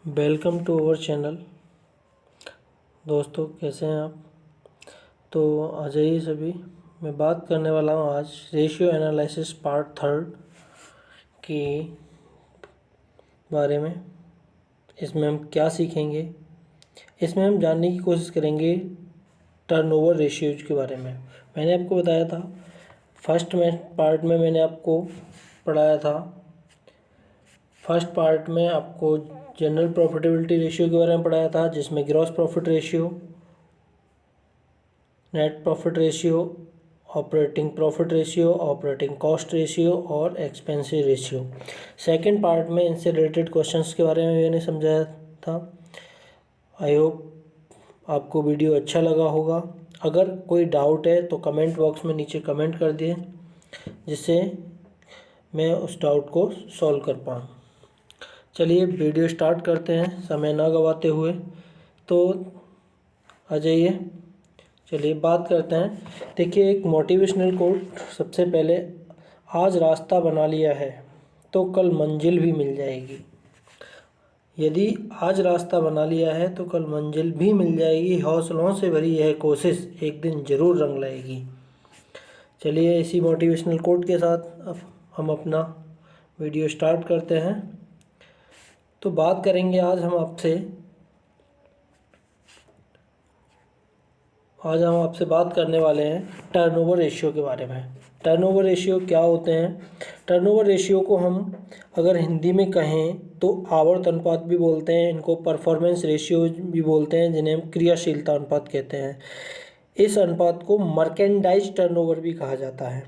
Welcome to our channel. दोस्तों कैसे हैं आप? तो आ जाइए सभी। मैं बात करने वाला हूँ आज रेशियो एनालिसिस पार्ट 3 के बारे में। इसमें हम क्या सीखेंगे, इसमें हम जानने की कोशिश करेंगे टर्नओवर रेशियोज के बारे में। मैंने आपको बताया था फर्स्ट पार्ट में मैंने आपको पढ़ाया था। फर्स्ट पार्ट में आपको जनरल प्रॉफिटेबिलिटी रेशियो के बारे में पढ़ाया था, जिसमें gross profit ratio, net profit ratio, operating profit ratio, operating cost ratio और एक्सपेंसिव रेशियो। सेकंड पार्ट में इनसे रिलेटेड क्वेश्चंस के बारे में मैंने समझाया था। आई होप आपको वीडियो अच्छा लगा होगा। अगर कोई डाउट है तो कमेंट बॉक्स में नीचे कमेंट कर दिए, जिससे मैं उस डाउट को सॉल्व कर पाऊँ। चलिए वीडियो स्टार्ट करते हैं समय ना गवाते हुए। तो आ जाइए, चलिए बात करते हैं। देखिए, एक मोटिवेशनल कोट सबसे पहले, आज रास्ता बना लिया है तो कल मंजिल भी मिल जाएगी। यदि आज रास्ता बना लिया है तो कल मंजिल भी मिल जाएगी। हौसलों से भरी यह कोशिश एक दिन ज़रूर रंग लाएगी। चलिए इसी मोटिवेशनल कोट के साथ अब हम अपना वीडियो स्टार्ट करते हैं। तो बात करेंगे आज हम आपसे बात करने वाले हैं टर्नओवर रेशियो के बारे में। टर्नओवर रेशियो क्या होते हैं? टर्नओवर रेशियो को हम अगर हिंदी में कहें तो आवर्त अनुपात भी बोलते हैं, इनको परफॉर्मेंस रेशियो भी बोलते हैं, जिन्हें हम क्रियाशीलता अनुपात कहते हैं। इस अनुपात को मर्केंडाइज टर्नओवर भी कहा जाता है।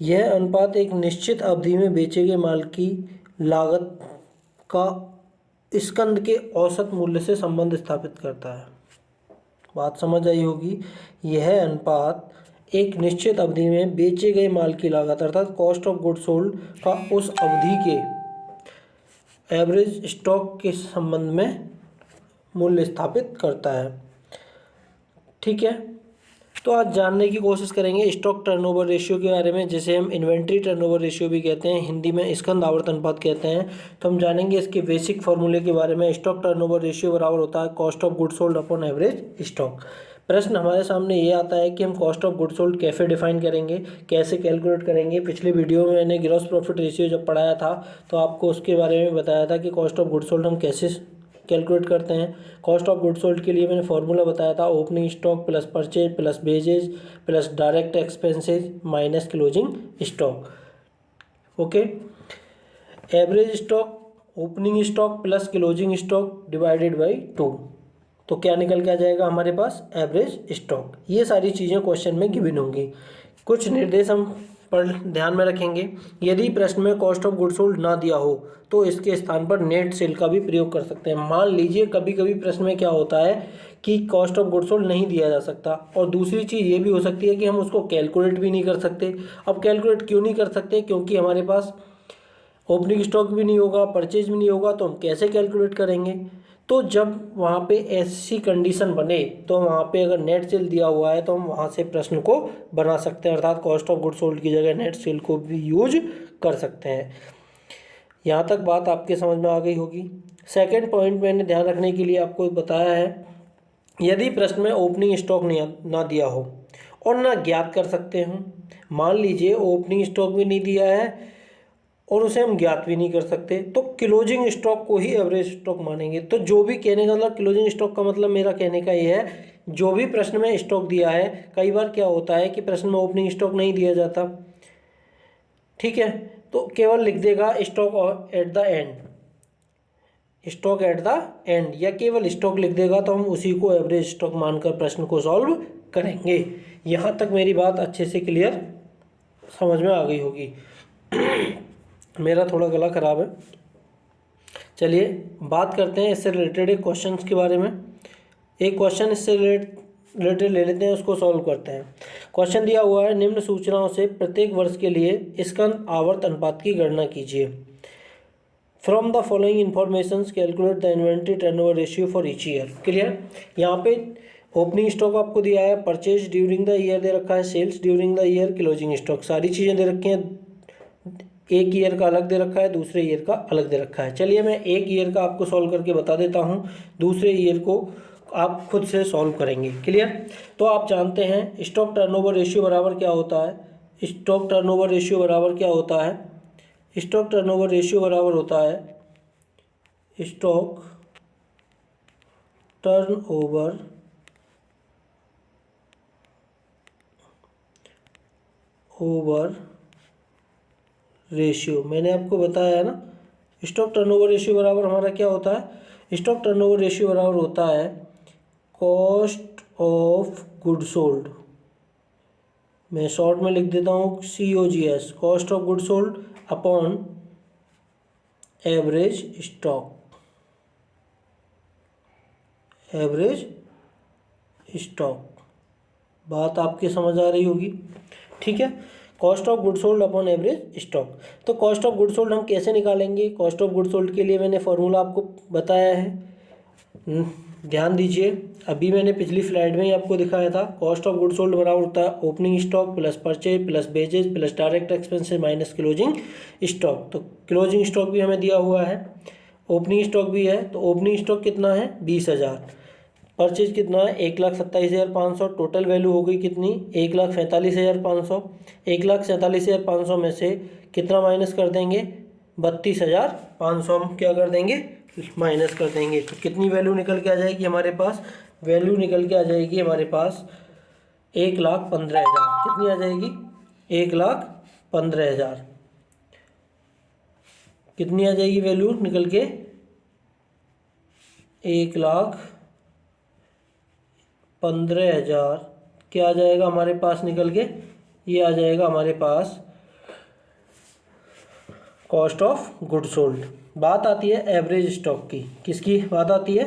यह अनुपात एक निश्चित अवधि में बेचे गए माल की लागत का स्कंद के औसत मूल्य से संबंध स्थापित करता है। बात समझ आई होगी। यह अनुपात एक निश्चित अवधि में बेचे गए माल की लागत अर्थात कॉस्ट ऑफ गुड्स सोल्ड का उस अवधि के एवरेज स्टॉक के संबंध में मूल्य स्थापित करता है। ठीक है, तो आज जानने की कोशिश करेंगे स्टॉक टर्नओवर रेशियो के बारे में, जिसे हम इन्वेंट्री टर्नओवर रेशियो भी कहते हैं, हिंदी में स्कंद आवर्त अनुपात कहते हैं। तो हम जानेंगे इसके बेसिक फॉर्मूले के बारे में। स्टॉक टर्नओवर रेशियो बराबर होता है cost of goods sold upon average stock. प्रश्न हमारे सामने ये आता है कि हम कॉस्ट ऑफ गुड्स सोल्ड कैसे डिफाइन करेंगे, कैसे कैलकुलेट करेंगे। पिछले वीडियो में मैंने ग्रॉस प्रॉफिट रेशियो जब पढ़ाया था तो आपको उसके बारे में बताया था कि कॉस्ट ऑफ गुड्स सोल्ड हम कैसे कैलकुलेट करते हैं। कॉस्ट ऑफ गुड्स सोल्ड के लिए मैंने फॉर्मूला बताया था, opening stock plus purchase plus wages plus direct expenses minus closing stock. Okay, average stock opening stock plus closing stock divided by 2, तो क्या निकल के आ जाएगा हमारे पास? Average stock. ये सारी चीज़ें क्वेश्चन में गिवन होंगी। कुछ निर्देश हम पर ध्यान में रखेंगे। यदि प्रश्न में कॉस्ट ऑफ गुड्स सोल्ड ना दिया हो तो इसके स्थान पर नेट सेल का भी प्रयोग कर सकते हैं। मान लीजिए कभी कभी प्रश्न में क्या होता है कि कॉस्ट ऑफ गुड्स सोल्ड नहीं दिया जा सकता, और दूसरी चीज़ ये भी हो सकती है कि हम उसको कैलकुलेट भी नहीं कर सकते। अब कैलकुलेट क्यों नहीं कर सकते? क्योंकि हमारे पास ओपनिंग स्टॉक भी नहीं होगा, परचेज भी नहीं होगा, तो हम कैसे कैलकुलेट करेंगे? तो जब वहाँ पे ऐसी कंडीशन बने तो वहाँ पे अगर नेट सेल दिया हुआ है तो हम वहाँ से प्रश्न को बना सकते हैं, अर्थात कॉस्ट ऑफ गुड्स सोल्ड की जगह नेट सेल को भी यूज कर सकते हैं। यहाँ तक बात आपके समझ में आ गई होगी। सेकंड पॉइंट मैंने ध्यान रखने के लिए आपको बताया है, यदि प्रश्न में ओपनिंग स्टॉक ना दिया हो और ना ज्ञात कर सकते हो, मान लीजिए ओपनिंग स्टॉक भी नहीं दिया है और उसे हम ज्ञात भी नहीं कर सकते, तो क्लोजिंग स्टॉक को ही एवरेज स्टॉक मानेंगे। तो जो भी कहने का मतलब, क्लोजिंग स्टॉक का मतलब मेरा कहने का ये है, जो भी प्रश्न में स्टॉक दिया है, कई बार क्या होता है कि प्रश्न में ओपनिंग स्टॉक नहीं दिया जाता, ठीक है, तो केवल लिख देगा stock at the end, stock at the end, या केवल स्टॉक लिख देगा, तो हम उसी को एवरेज स्टॉक मानकर प्रश्न को सॉल्व करेंगे। यहाँ तक मेरी बात अच्छे से क्लियर समझ में आ गई होगी। मेरा थोड़ा गला खराब है। चलिए बात करते हैं इससे रिलेटेड एक क्वेश्चन के बारे में। एक क्वेश्चन इससे रिलेटेड ले लेते हैं, उसको सॉल्व करते हैं। क्वेश्चन दिया हुआ है, निम्न सूचनाओं से प्रत्येक वर्ष के लिए स्कंद आवर्त अनुपात की गणना कीजिए। From the following information calculate the inventory turnover ratio for each year. Clear? यहाँ पे ओपनिंग स्टॉक आपको दिया है, परचेज ड्यूरिंग द ईयर दे रखा है, sales during the year, closing stock, सारी चीज़ें दे रखी हैं। एक ईयर का अलग दे रखा है, दूसरे ईयर का अलग दे रखा है। चलिए मैं एक ईयर का आपको सॉल्व करके बता देता हूँ, दूसरे ईयर को आप खुद से सॉल्व करेंगे। क्लियर। तो आप जानते हैं स्टॉक टर्नओवर रेशियो बराबर क्या होता है। स्टॉक टर्नओवर रेशियो बराबर क्या होता है। स्टॉक टर्नओवर रेशियो बराबर होता है स्टॉक टर्नओवर रेशियो। मैंने आपको बताया है ना, स्टॉक टर्नओवर रेशियो बराबर हमारा क्या होता है। स्टॉक टर्नओवर रेशियो बराबर होता है कॉस्ट ऑफ गुड सोल्ड। मैं शॉर्ट में लिख देता हूँ COGS, cost of good sold upon average stock. Average stock, बात आपके समझ आ रही होगी। ठीक है, cost of good sold upon average stock. तो कॉस्ट ऑफ गुड सोल्ड हम कैसे निकालेंगे। कॉस्ट ऑफ गुड सोल्ड के लिए मैंने फॉर्मूला आपको बताया है, ध्यान दीजिए। अभी मैंने पिछली स्लाइड में ही आपको दिखाया था। कॉस्ट ऑफ गुड सोल्ड बराबर होता है opening stock plus purchase plus wages plus direct expenses minus closing stock. तो क्लोजिंग स्टॉक भी हमें दिया हुआ है, ओपनिंग स्टॉक भी है। तो ओपनिंग स्टॉक कितना है 20,000, परचेज कितना है 1,47,500, टोटल वैल्यू हो गई कितनी 1,47,500। 1,47,500 में से कितना माइनस कर देंगे 32,500 हम क्या कर देंगे माइनस कर देंगे। तो कितनी वैल्यू निकल के आ जाएगी हमारे पास, वैल्यू निकल के आ जाएगी हमारे पास 1,15,000। कितनी आ जाएगी 1,15,000। कितनी आ जाएगी वैल्यू निकल के 1,15,000। क्या आ जाएगा हमारे पास निकल के, ये आ जाएगा हमारे पास कॉस्ट ऑफ गुड सोल्ड। बात आती है एवरेज स्टॉक की। किसकी बात आती है,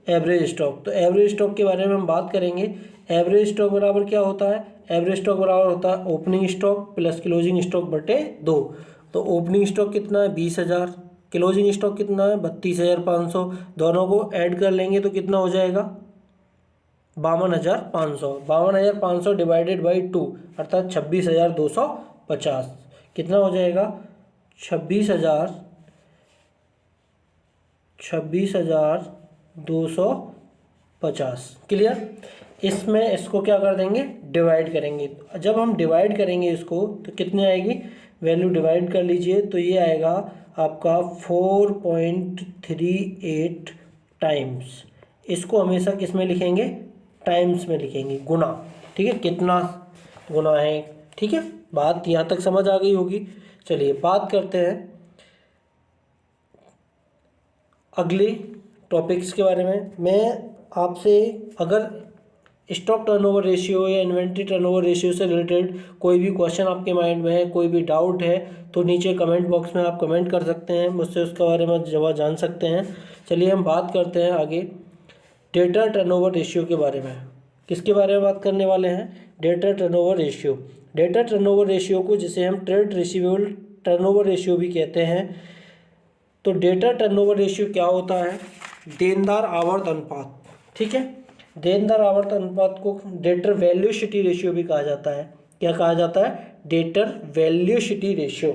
एवरेज स्टॉक। तो एवरेज स्टॉक के बारे में हम बात करेंगे। एवरेज स्टॉक बराबर क्या होता है, एवरेज स्टॉक बराबर होता है opening stock plus closing stock बटे 2। तो ओपनिंग स्टॉक कितना है 20,000, क्लोजिंग स्टॉक कितना है 32,500। दोनों को ऐड कर लेंगे तो कितना हो जाएगा 52,500। 52,500 डिवाइडेड बाई 2 अर्थात 26,250। कितना हो जाएगा 26,250। क्लियर। इसमें इसको क्या कर देंगे डिवाइड करेंगे। जब हम डिवाइड करेंगे इसको तो कितनी आएगी वैल्यू, डिवाइड कर लीजिए तो ये आएगा आपका 4.38 टाइम्स। इसको हमेशा किस में लिखेंगे टाइम्स में लिखेंगे, गुना। ठीक है, कितना गुना है। ठीक है, बात यहाँ तक समझ आ गई होगी। चलिए बात करते हैं अगले टॉपिक्स के बारे में। मैं आपसे अगर स्टॉक टर्नओवर रेशियो या इन्वेंट्री टर्नओवर रेशियो से रिलेटेड कोई भी क्वेश्चन आपके माइंड में है, कोई भी डाउट है, तो नीचे कमेंट बॉक्स में आप कमेंट कर सकते हैं, मुझसे उसके बारे में जवाब जान सकते हैं। चलिए हम बात करते हैं आगे डेटर टर्नओवर रेशियो के बारे में। किसके बारे में बात करने वाले हैं, debtor turnover ratio. Debtor turnover ratio को जिसे हम ट्रेड रिसीवेबल टर्नओवर रेशियो भी कहते हैं। तो डेटर टर्नओवर रेशियो क्या होता है, देनदार आवर्त अनुपात। ठीक है, देनदार आवर्त अनुपात को डेटर वैल्यूशिटी रेशियो भी कहा जाता है। क्या कहा जाता है, डेटर वैल्यूशिटी रेशियो।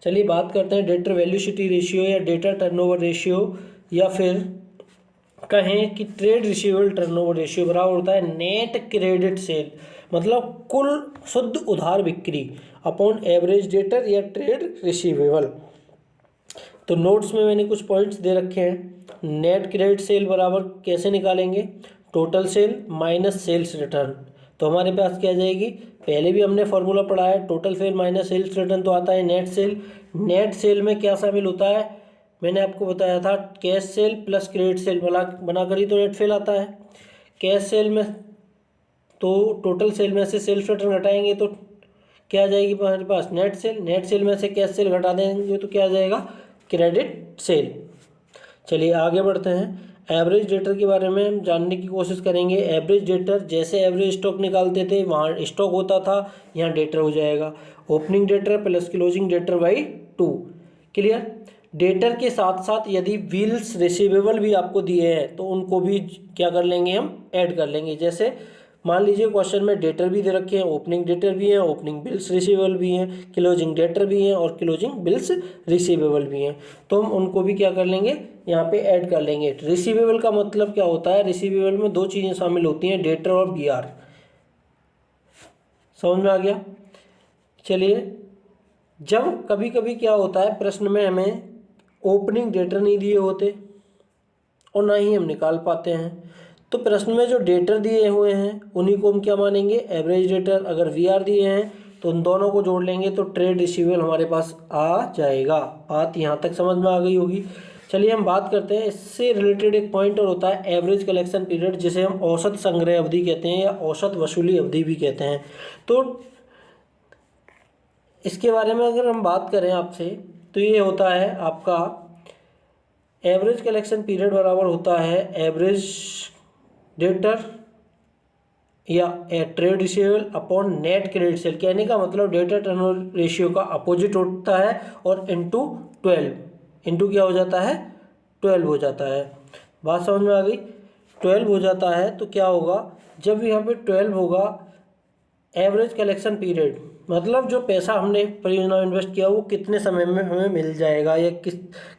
चलिए बात करते हैं डेटर वैल्यूशिटी रेशियो या डेटर टर्नओवर रेशियो, या फिर कहें कि ट्रेड रिसीवेबल टर्नओवर रेशियो बराबर होता है नेट क्रेडिट सेल, मतलब कुल शुद्ध उधार बिक्री अपॉन एवरेज डेटर या ट्रेड रिसीवेबल। तो नोट्स में मैंने कुछ पॉइंट्स दे रखे हैं। नेट क्रेडिट सेल बराबर कैसे निकालेंगे, total sale minus sales return. तो हमारे पास क्या आ जाएगी, पहले भी हमने फॉर्मूला पढ़ा है, total sale minus sales return तो आता है नेट सेल। नेट सेल में क्या शामिल होता है, मैंने आपको बताया था cash cell plus credit sale बनाकर ही तो नेट सेल आता है। कैश सेल में तो टोटल सेल में से सेल्स रिटर्न घटाएंगे तो क्या आ जाएगी हमारे पास नेट सेल। नेट सेल में से कैश सेल घटा देंगे तो क्या आ जाएगा क्रेडिट सेल। चलिए आगे बढ़ते हैं। एवरेज डेटर के बारे में हम जानने की कोशिश करेंगे। एवरेज डेटर जैसे एवरेज स्टॉक निकालते थे वहाँ स्टॉक होता था, यहाँ डेटर हो जाएगा opening debtor plus closing debtor by 2। Clear. Debtor के साथ साथ यदि बिल्स रिसीवेबल भी आपको दिए हैं तो उनको भी क्या कर लेंगे हम ऐड कर लेंगे। जैसे मान लीजिए क्वेश्चन में डेटर भी दे रखे हैं, ओपनिंग डेटर भी हैं, ओपनिंग बिल्स रिसीवेबल भी हैं, क्लोजिंग डेटर भी हैं और क्लोजिंग बिल्स रिसीवेबल भी हैं। तो हम उनको भी क्या कर लेंगे, यहाँ पे ऐड कर लेंगे। रिसीवेबल का मतलब क्या होता है, रिसीवेबल में दो चीज़ें शामिल होती हैं, डेटर और BR। समझ में आ गया। चलिए, जब कभी कभी क्या होता है प्रश्न में हमें ओपनिंग डेटर नहीं दिए होते और ना ही हम निकाल पाते हैं, तो प्रश्न में जो डेटर दिए हुए हैं उन्हीं को हम क्या मानेंगे, एवरेज डेटर। अगर VR दिए हैं तो उन दोनों को जोड़ लेंगे तो ट्रेड रिसीवेबल हमारे पास आ जाएगा। बात यहाँ तक समझ में आ गई होगी। चलिए हम बात करते हैं, इससे रिलेटेड एक पॉइंट और होता है एवरेज कलेक्शन पीरियड, जिसे हम औसत संग्रह अवधि कहते हैं या औसत वसूली अवधि भी कहते हैं। तो इसके बारे में अगर हम बात करें आपसे, तो ये होता है आपका एवरेज कलेक्शन पीरियड बराबर होता है एवरेज डेटर या trade receivable upon net credit sale. कहने का मतलब डेटर टर्नओवर रेशियो का अपोजिट होता है और इंटू 12, इंटू क्या हो जाता है, 12 हो जाता है। बात समझ में आ गई। 12 हो जाता है तो क्या होगा, जब यहाँ पे 12 होगा एवरेज कलेक्शन पीरियड, मतलब जो पैसा हमने परियोजना में इन्वेस्ट किया वो कितने समय में हमें मिल जाएगा या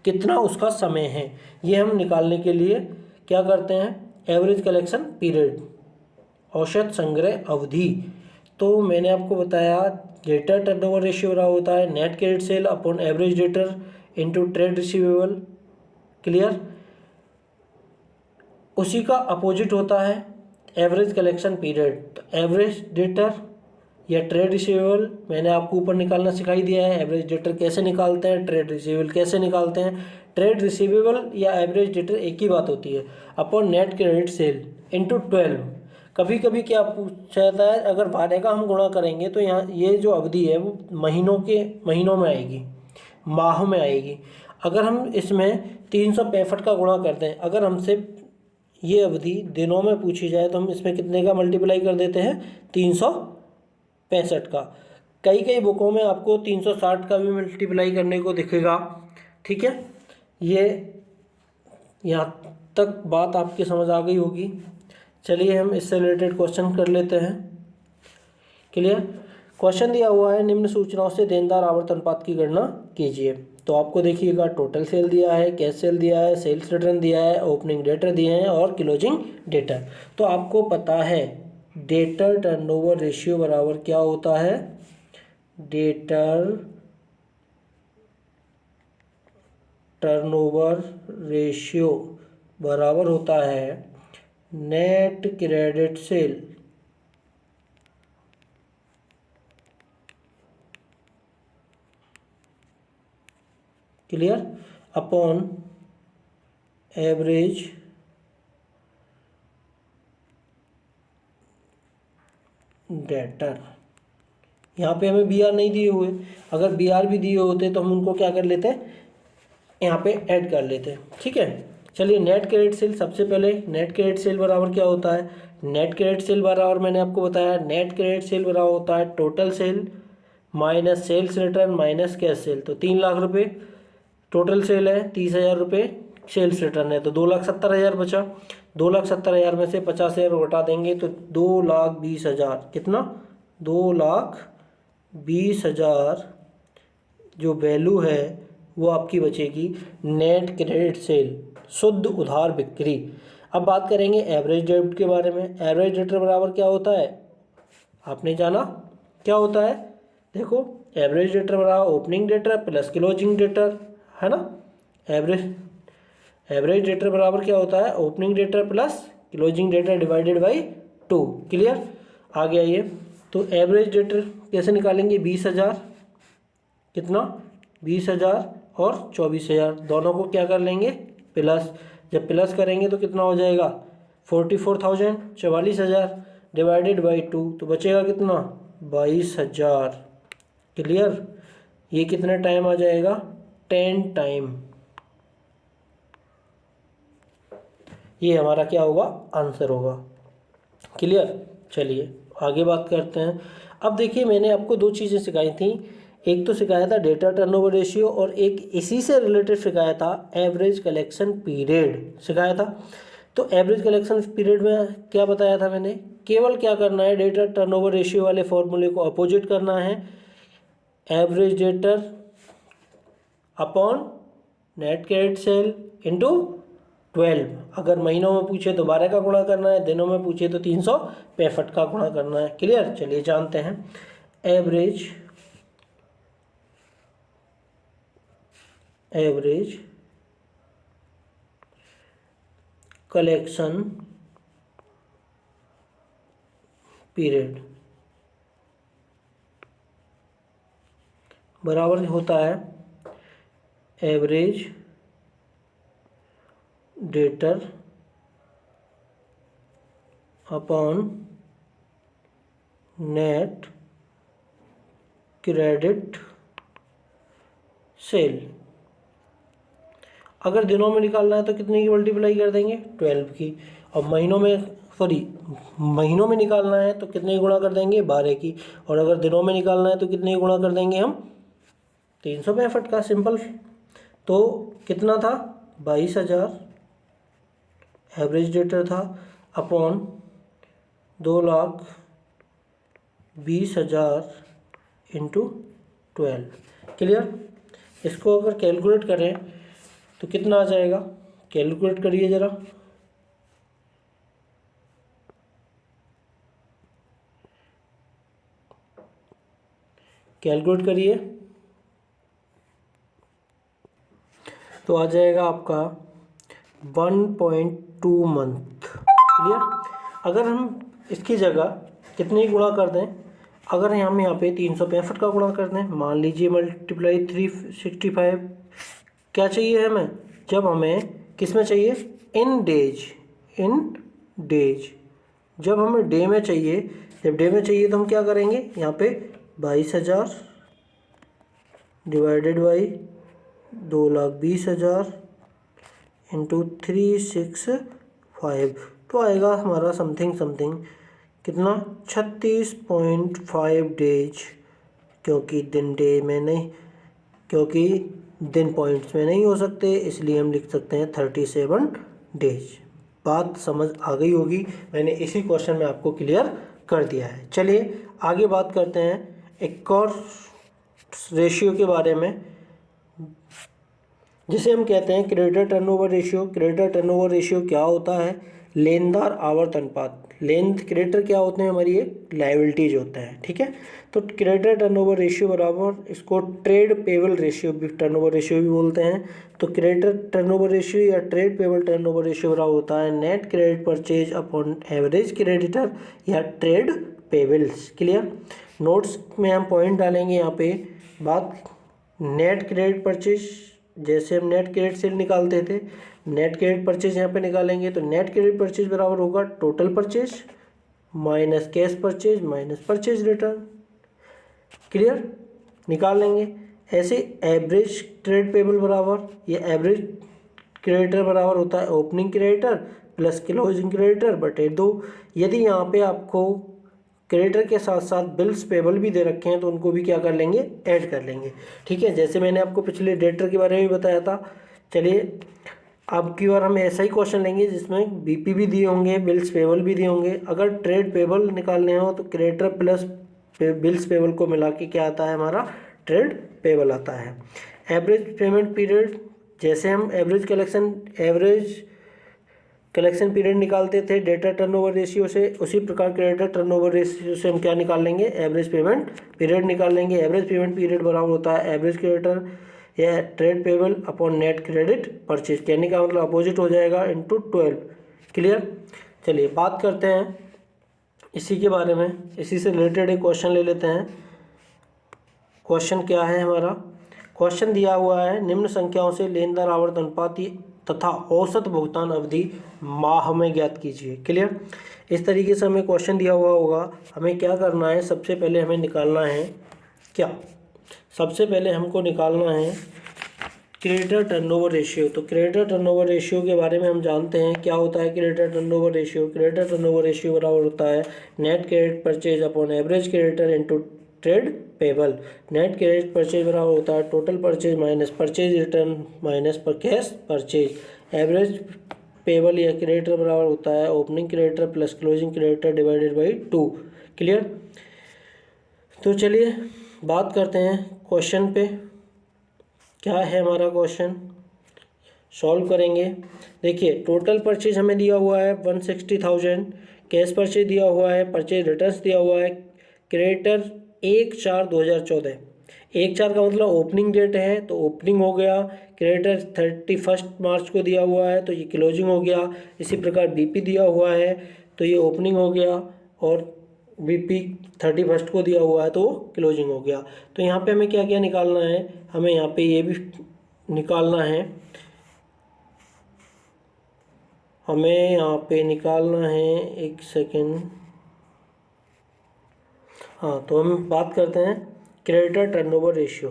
कितना उसका समय है, ये हम निकालने के लिए क्या करते हैं, एवरेज कलेक्शन पीरियड, औसत संग्रह अवधि। तो मैंने आपको बताया डेटर टर्नओवर रेशियो रहा होता है net credit sale upon average debtor into trade receivable. Clear. उसी का अपोजिट होता है एवरेज कलेक्शन पीरियड। तो एवरेज डेटर या ट्रेड रिसीवेबल मैंने आपको ऊपर निकालना सिखाई दिया है। एवरेज डेटर कैसे निकालते हैं, ट्रेड रिसीवेबल कैसे निकालते हैं। ट्रेड रिसीवेबल या एवरेज डेटर एक ही बात होती है, upon net credit sale into 12। कभी कभी क्या पूछा जाता है, अगर बारह का हम गुणा करेंगे तो यहाँ ये जो अवधि है वो महीनों में आएगी, माह में आएगी। अगर हम इसमें 365 का गुणा करते हैं, अगर हमसे ये अवधि दिनों में पूछी जाए तो हम इसमें कितने का मल्टीप्लाई कर देते हैं, 365 का। कई बुकों में आपको 360 का भी मल्टीप्लाई करने को दिखेगा। ठीक है, ये यहाँ तक बात आपकी समझ आ गई होगी। चलिए हम इससे रिलेटेड क्वेश्चन कर लेते हैं। क्लियर। क्वेश्चन दिया हुआ है, निम्न सूचनाओं से देनदार आवर्त अनुपात की गणना कीजिए। तो आपको देखिएगा टोटल सेल दिया है, कैश सेल दिया है, सेल्स रिटर्न दिया है, ओपनिंग डेटर दिए हैं और क्लोजिंग डेटर। तो आपको पता है डेटर टर्नओवर रेशियो बराबर क्या होता है, डेटर टर्नओवर रेशियो बराबर होता है net credit sale clear upon average debtor. यहाँ पे हमें BR नहीं दिए हुए, अगर BR भी दिए होते तो हम उनको क्या कर लेते, यहाँ पे ऐड कर लेते। ठीक है। चलिए नेट क्रेडिट सेल, सबसे पहले नेट क्रेडिट सेल बराबर क्या होता है, नेट क्रेडिट सेल बराबर मैंने आपको बताया नेट क्रेडिट सेल बराबर होता है total sale minus sales return minus cash sale. तो 3 लाख रुपये टोटल सेल है, 30,000 रुपये सेल्स रिटर्न है, तो 2,70,000 बचा। 2,70,000 में से 50,000 घटा देंगे तो 2,20,000, कितना, 2,20,000 जो वैल्यू है वो आपकी बचेगी नेट क्रेडिट सेल, शुद्ध उधार बिक्री। अब बात करेंगे एवरेज डेब्ट के बारे में। एवरेज डेटर बराबर क्या होता है, आपने जाना क्या होता है, देखो एवरेज डेटर बराबर opening debtor plus closing debtor, है ना। एवरेज डेटर बराबर क्या होता है, opening debtor plus closing debtor divided by 2। Clear, आ गया ये। तो एवरेज डेटर कैसे निकालेंगे, 20,000, कितना, 20,000 और 24,000 दोनों को क्या कर लेंगे, प्लस। जब प्लस करेंगे तो कितना हो जाएगा, 44,000, 44,000 डिवाइडेड बाई 2, तो बचेगा कितना, 22,000। क्लियर, ये कितने टाइम आ जाएगा, 10 टाइम। ये हमारा क्या होगा, आंसर होगा। क्लियर। चलिए आगे बात करते हैं। अब देखिए मैंने आपको दो चीज़ें सिखाई थी, एक तो सिखाया था डेटा टर्नओवर रेशियो और एक इसी से रिलेटेड सिखाया था एवरेज कलेक्शन पीरियड सिखाया था। तो एवरेज कलेक्शन पीरियड में क्या बताया था मैंने केवल क्या करना है, डेटर टर्नओवर रेशियो वाले फॉर्मूले को अपोजिट करना है, average debtor upon net credit sale into 12। अगर महीनों में पूछे तो 12 का गुणा करना है, दिनों में पूछे तो 365 का गुणा करना है। क्लियर। चलिए जानते हैं। एवरेज कलेक्शन पीरियड बराबर होता है average debtor upon net credit sale. अगर दिनों में निकालना है तो कितने की मल्टीप्लाई कर देंगे, 12 की। और महीनों में निकालना है तो कितने गुणा कर देंगे, 12 की। और अगर दिनों में निकालना है तो कितने गुणा कर देंगे हम, 365 का। सिंपल। तो कितना था, 22,000 एवरेज डेटर था, अपॉन 2,20,000 इंटू 12। क्लियर। इसको अगर कैलकुलेट करें तो कितना आ जाएगा, कैलकुलेट करिए ज़रा। कैलकुलेट करिए तो आ जाएगा आपका 1.2 मंथ। क्लियर। अगर हम इसकी जगह कितनी गुणा कर दें, अगर हम यहाँ पे 365 का गुणा कर दें, मान लीजिए मल्टीप्लाई 365, क्या चाहिए हमें, जब हमें किस में चाहिए, इन डेज। जब हमें डे में चाहिए, तो हम क्या करेंगे, यहाँ पे 22,000 डिवाइडेड बाई 2,20,000 इंटू 365, तो आएगा हमारा समथिंग कितना, 36.5 डेज। क्योंकि दिन पॉइंट्स में नहीं हो सकते, इसलिए हम लिख सकते हैं 37 डेज। बात समझ आ गई होगी, मैंने इसी क्वेश्चन में आपको क्लियर कर दिया है। चलिए आगे बात करते हैं एक और रेशियो के बारे में, जिसे हम कहते हैं creditor turnover ratio. Creditor turnover ratio क्या होता है, लेनदार आवर्त अनुपात। क्रेडिटर क्या होते हैं, हमारी एक लायबिलिटीज होता है। ठीक है। तो क्रेडिटर टर्नओवर रेशियो बराबर, इसको ट्रेड पेबल रेशियो भी, टर्नओवर रेशियो भी बोलते हैं। तो क्रेडिटर टर्नओवर रेशियो या ट्रेड पेबल टर्नओवर रेशियो बराबर होता है net credit purchase upon average creditor या ट्रेड पेबल्स। क्लियर। नोट्स में हम पॉइंट डालेंगे यहाँ पे। बात नेट क्रेडिट परचेज, जैसे हम नेट क्रेडिट सेल निकालते थे, नेट क्रेडिट परचेज यहाँ पे निकालेंगे। तो नेट क्रेडिट परचेज बराबर होगा total purchase minus cash purchase minus purchase return. Clear. निकाल लेंगे। ऐसे एवरेज ट्रेड पेबल बराबर, ये एवरेज क्रेडिटर बराबर होता है opening creditor plus closing creditor बटे 2। यदि यहाँ पे आपको क्रेडिटर के साथ साथ बिल्स पेबल भी दे रखे हैं तो उनको भी क्या कर लेंगे, ऐड कर लेंगे। ठीक है। जैसे मैंने आपको पिछले डेटर के बारे में बताया था। चलिए अब की बार हम ऐसा ही क्वेश्चन लेंगे जिसमें बीपी भी दिए होंगे, बिल्स पेबल भी दिए होंगे। अगर ट्रेड पेबल निकालने हो तो क्रेडिटर प्लस बिल्स पेबल को मिला के क्या आता है, हमारा ट्रेड पेबल आता है। एवरेज पेमेंट पीरियड, जैसे हम एवरेज कलेक्शन पीरियड निकालते थे डेटर टर्नओवर रेशियो से, उसी प्रकार क्रेडिटर टर्नओवर रेशियो से हम क्या निकाल लेंगे, एवरेज पेमेंट पीरियड निकाल लेंगे। एवरेज पेमेंट पीरियड बराबर होता है एवरेज क्रेडिटर या trade payable upon net credit purchase. कहने का मतलब अपोजिट हो जाएगा इंटू 12। क्लियर। चलिए बात करते हैं इसी के बारे में, इसी से रिलेटेड एक क्वेश्चन ले लेते हैं। क्वेश्चन क्या है हमारा, क्वेश्चन दिया हुआ है निम्न संख्याओं से लेनदार आवर्त अनुपात तथा औसत भुगतान अवधि माह में ज्ञात कीजिए। क्लियर। इस तरीके से हमें क्वेश्चन दिया हुआ होगा, हमें क्या करना है, सबसे पहले हमें निकालना है क्या, सबसे पहले हमको निकालना है क्रेडिटर टर्नओवर रेशियो। तो क्रेडिटर टर्नओवर रेशियो के बारे में हम जानते हैं क्या होता है creditor turnover ratio. Creditor turnover ratio बराबर होता है net credit purchase upon average creditor into trade payable. Net credit purchase बराबर होता है total purchase minus purchase return minus cash purchase. Average payable या क्रेडिटर बराबर होता है opening creditor plus closing creditor divided by 2। Clear. तो चलिए बात करते हैं क्वेश्चन पे। क्या है हमारा क्वेश्चन, सॉल्व करेंगे। देखिए टोटल परचेज हमें दिया हुआ है 160,000, कैश परचेज दिया हुआ है, परचेज रिटर्न्स दिया हुआ है, क्रेडिटर 1/4/2014। 1/4 का मतलब ओपनिंग डेट है तो ओपनिंग हो गया, क्रेडिटर 31 मार्च को दिया हुआ है तो ये क्लोजिंग हो गया। इसी प्रकार बीपी दिया हुआ है तो ये ओपनिंग हो गया और बीपी 31 को दिया हुआ है तो क्लोजिंग हो गया। तो यहाँ पे हमें क्या क्या निकालना है, हमें यहाँ पे ये भी निकालना है, हमें यहाँ पे निकालना है, एक सेकेंड। हाँ तो हम बात करते हैं creditor turnover ratio.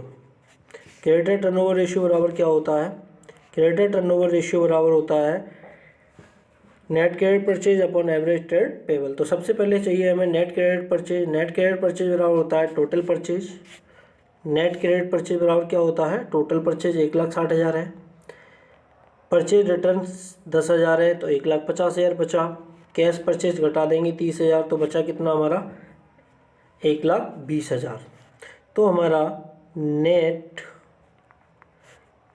Creditor turnover ratio बराबर क्या होता है, क्रेडिटर टर्नओवर रेशियो बराबर होता है net credit purchase upon average trade payable. तो सबसे पहले चाहिए हमें net credit purchase. Net credit purchase बराबर होता है total purchase. Net credit purchase बराबर क्या होता है, टोटल परचेज 1,60,000 है, परचेज रिटर्न्स 10,000 है तो 1,50,000 बचा। कैश परचेज घटा देंगे 30,000 तो बचा कितना हमारा 1,20,000। तो हमारा नेट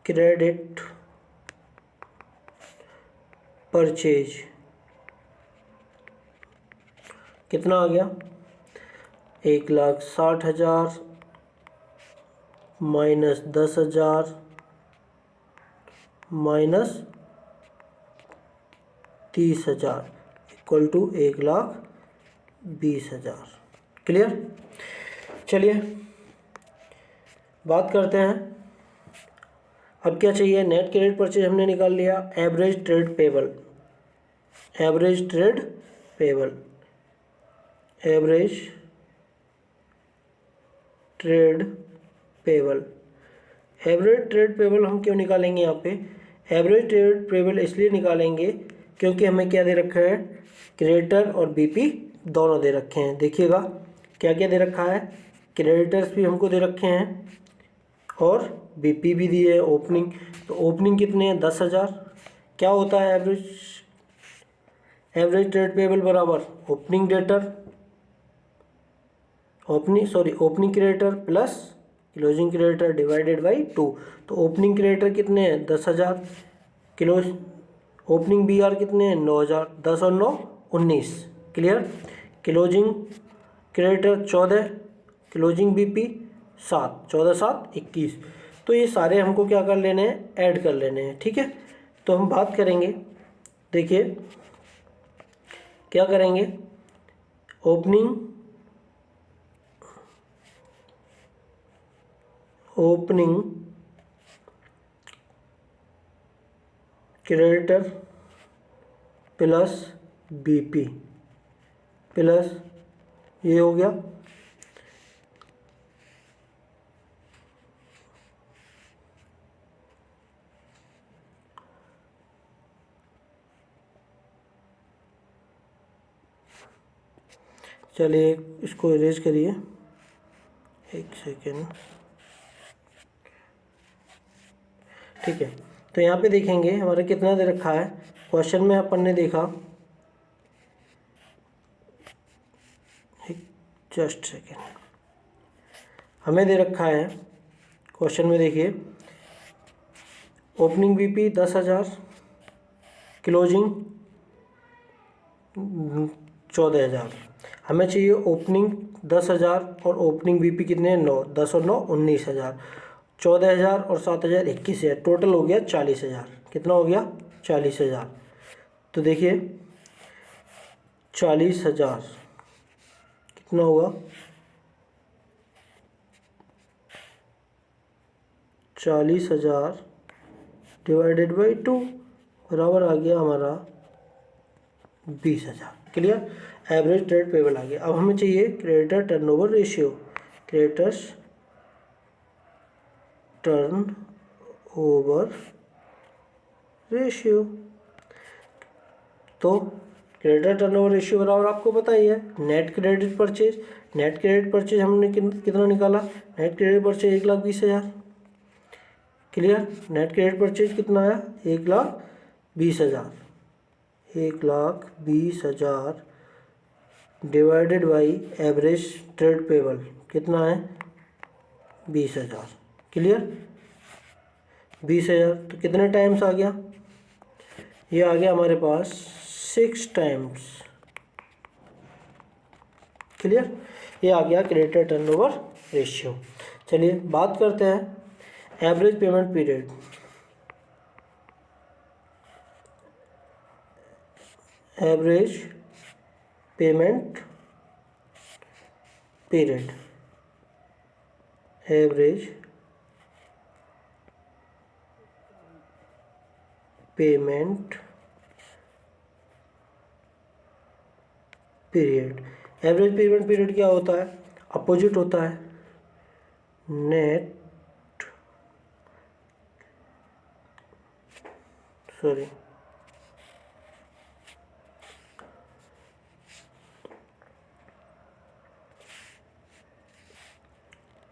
क्रेडिट परचेज कितना आ गया, 1,60,000 minus 10,000 minus 30,000 equal to 1,20,000। Clear. चलिए बात करते हैं, अब क्या चाहिए, नेट क्रेडिट परचेज हमने निकाल लिया, average trade payable, average trade payable, average trade payable. Average trade payable हम क्यों निकालेंगे, यहाँ पे एवरेज ट्रेड पेबल इसलिए निकालेंगे क्योंकि हमें क्या दे रखा है, क्रेडिटर और बीपी दोनों दे रखे हैं। देखिएगा क्या क्या दे रखा है, क्रेडिटर्स भी हमको दे रखे हैं और बीपी भी दी है ओपनिंग। तो ओपनिंग कितने हैं 10,000। क्या होता है एवरेज, एवरेज ट्रेड पेबल बराबर opening debtor, opening creditor plus closing creditor divided by 2। तो ओपनिंग क्रेडिटर कितने हैं 10,000, क्लोज ओपनिंग बीआर कितने हैं 9,000, 10 और 9 19। Clear. Closing creditor 14, closing BP 7, 14 7 21। तो ये सारे हमको क्या कर लेने हैं, ऐड कर लेने हैं। ठीक है। तो हम बात करेंगे, देखिए क्या करेंगे, opening creditor plus BP plus ये हो गया, चलिए इसको इरेज करिए, एक सेकेंड। ठीक है। तो यहाँ पे देखेंगे हमारा कितना दे रखा है, क्वेश्चन में अपन ने देखा, जस्ट सेकेंड, हमें दे रखा है क्वेश्चन में, देखिए ओपनिंग बीपी 10,000, क्लोजिंग 14,000। हमें चाहिए ओपनिंग 10,000 और ओपनिंग बीपी कितने 9, 10 और 9 19,000, 14,000 और 7,000 21,000, टोटल हो गया 40,000। कितना हो गया 40,000। तो देखिए 40,000 कितना होगा, 40,000 डिवाइडेड बाई 2 बराबर आ गया हमारा 20,000। क्लियर। एवरेज ट्रेड पेबल आ गया। अब हमें चाहिए creditor turnover ratio, creditors turn over ratio. तो क्रेडिटर टर्नओवर रेशियो बराबर आपको पता ही है net credit purchase. Net credit purchase हमने कितना निकाला, net credit purchase 1,20,000। Clear. Net credit purchase कितना आया 1,20,000। 1,20,000 divided by average trade payable कितना है 20,000। क्लियर? 20,000 तो कितने टाइम्स आ गया, ये आ गया हमारे पास 6 टाइम्स। क्लियर? ये आ गया क्रेडिटर टर्नओवर रेशियो। चलिए बात करते हैं average payment period. Average payment period, average payment period. Average payment period क्या होता है, अपोजिट होता है नेट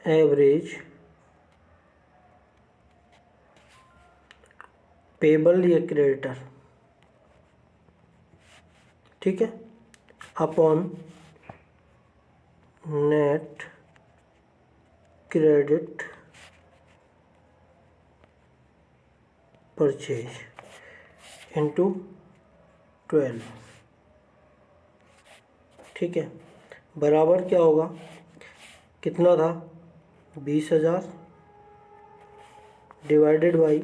एवरेज पेबल या क्रेडिटर, ठीक है, upon net credit purchase into 12। ठीक है, बराबर क्या होगा, कितना था 20,000 डिवाइडेड बाई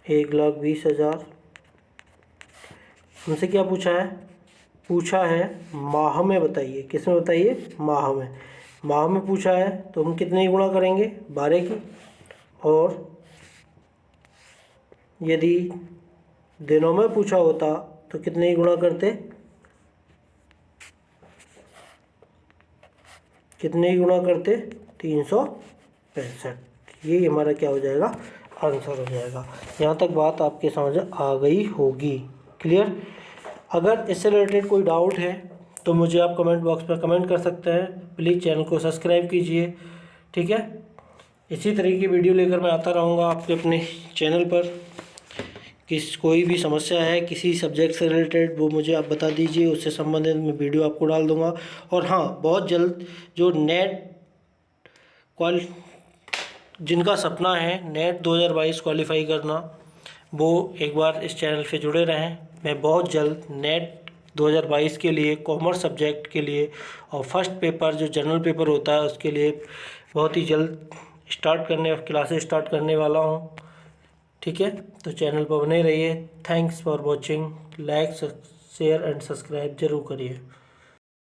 1,20,000। हमसे क्या पूछा है, पूछा है माह में बताइए, किस में बताइए, माह में। माह में पूछा है तो हम कितने ही गुणा करेंगे 12 की, और यदि दिनों में पूछा होता तो कितने ही गुणा करते, कितने ही गुणा करते 365। ये हमारा क्या हो जाएगा, आंसर हो जाएगा। यहाँ तक बात आपके समझ आ गई होगी। क्लियर? अगर इससे रिलेटेड कोई डाउट है तो मुझे आप कमेंट बॉक्स में कमेंट कर सकते हैं। प्लीज़ चैनल को सब्सक्राइब कीजिए। ठीक है, इसी तरह की वीडियो लेकर मैं आता रहूँगा आपके अपने चैनल पर। कोई भी समस्या है किसी सब्जेक्ट से रिलेटेड वो मुझे आप बता दीजिए, उससे संबंधित मैं वीडियो आपको डाल दूँगा। और हाँ, बहुत जल्द जो जिनका सपना है नेट 2022 क्वालिफाई करना, वो एक बार इस चैनल से जुड़े रहें। मैं बहुत जल्द नेट 2022 के लिए कॉमर्स सब्जेक्ट के लिए और फर्स्ट पेपर जो जनरल पेपर होता है उसके लिए बहुत ही जल्द क्लासेस स्टार्ट करने वाला हूँ। ठीक है, तो चैनल पर बने रहिए। Thanks for watching. Like share and subscribe जरूर करिए।